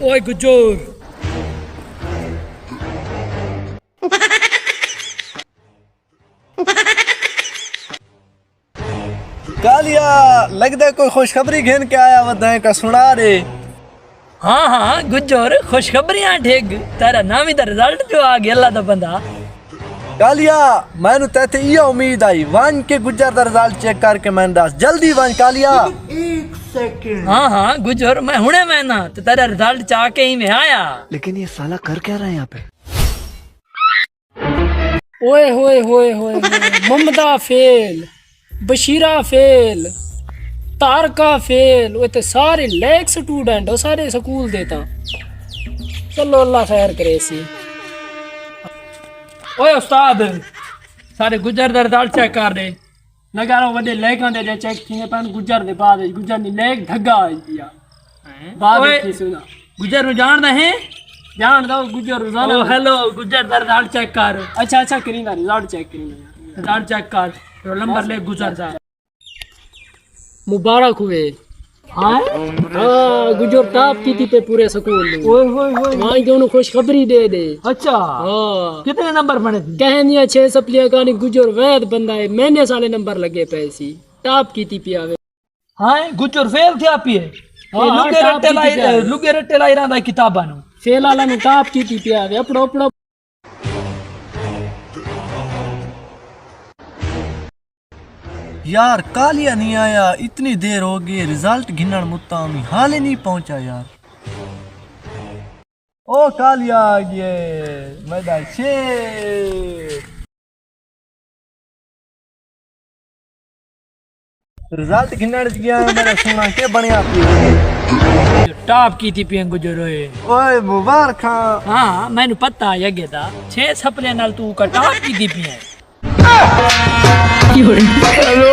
ओए गुजर कालिया लगता है कोई खुशखबरी घेन के आया वदाएं का सुना रे। हाँ हाँ गुजर खुशखबरियां ठीक तेरा नाम ही रिजल्ट जो आ गया अल्लाह दा बंदा। कालिया मैनू तेते ये उम्मीद आई वन के गुजर दा रिजल्ट चेक करके मैंने दस जल्दी वन कालिया। हाँ हाँ गुजर मैं हुने मैं ना तो तेरा रिजल्ट चाह के ही मैं आया। लेकिन ये साला कर क्या रहा है यहाँ पे? ओए होए होए होए ममदा फेल, बशीरा फेल, तारका फेल, वो तो सारे लैक स्टूडेंट हो सारे स्कूल देता। चलो अल्लाह खैर करे सी। ओए उस्ताद सारे गुजर दा रिजल्ट चेक कर दे लगा रहा वडे लेकां दे जे चेक थीने पन गुजर दे बाद गुजर नी लेक धग्गा आई दिया बाद की सुना गुजर नु जानदा है जान दो गुजर रोजाना। ओ हेलो गुजर दा रिजल्ट चेक कर। अच्छा अच्छा करी ना रिजल्ट चेक करी रिजल्ट चेक कर रोल नंबर ले गुजर दा मुबारक हुए। हाँ गुजर टॉप की थी पे पूरे स्कूल में। ओए होए होए वहाँ दोनों खुशखबरी दे दे। अच्छा हाँ कितने नंबर बने थे? कहनिया 6 सप्लिया का गुजर वैद बंदा है मैंने साले नंबर लगे पैसी टॉप की थी पिया वे। हाँ गुजर फेल थे आप ये लुगे रट्टे लाई रहा किताबा नु फेल वाला नु टॉप की थी पिया वे अपड़ो अपड़ो। यार कालिया नहीं आया इतनी देर हो गई रिजल्ट घिनन मुत्तामी हाले नहीं पहुंचा यार। ओ कालिया आ गए मेरा शेर रिजल्ट घिनन गया मेरा सुना के बढ़िया टॉप की थी पियन गुजर ओए मुबारक। हाँ मैंने पता यगे था 6 सपने नाल तू का टॉप की थी पियन। हेलो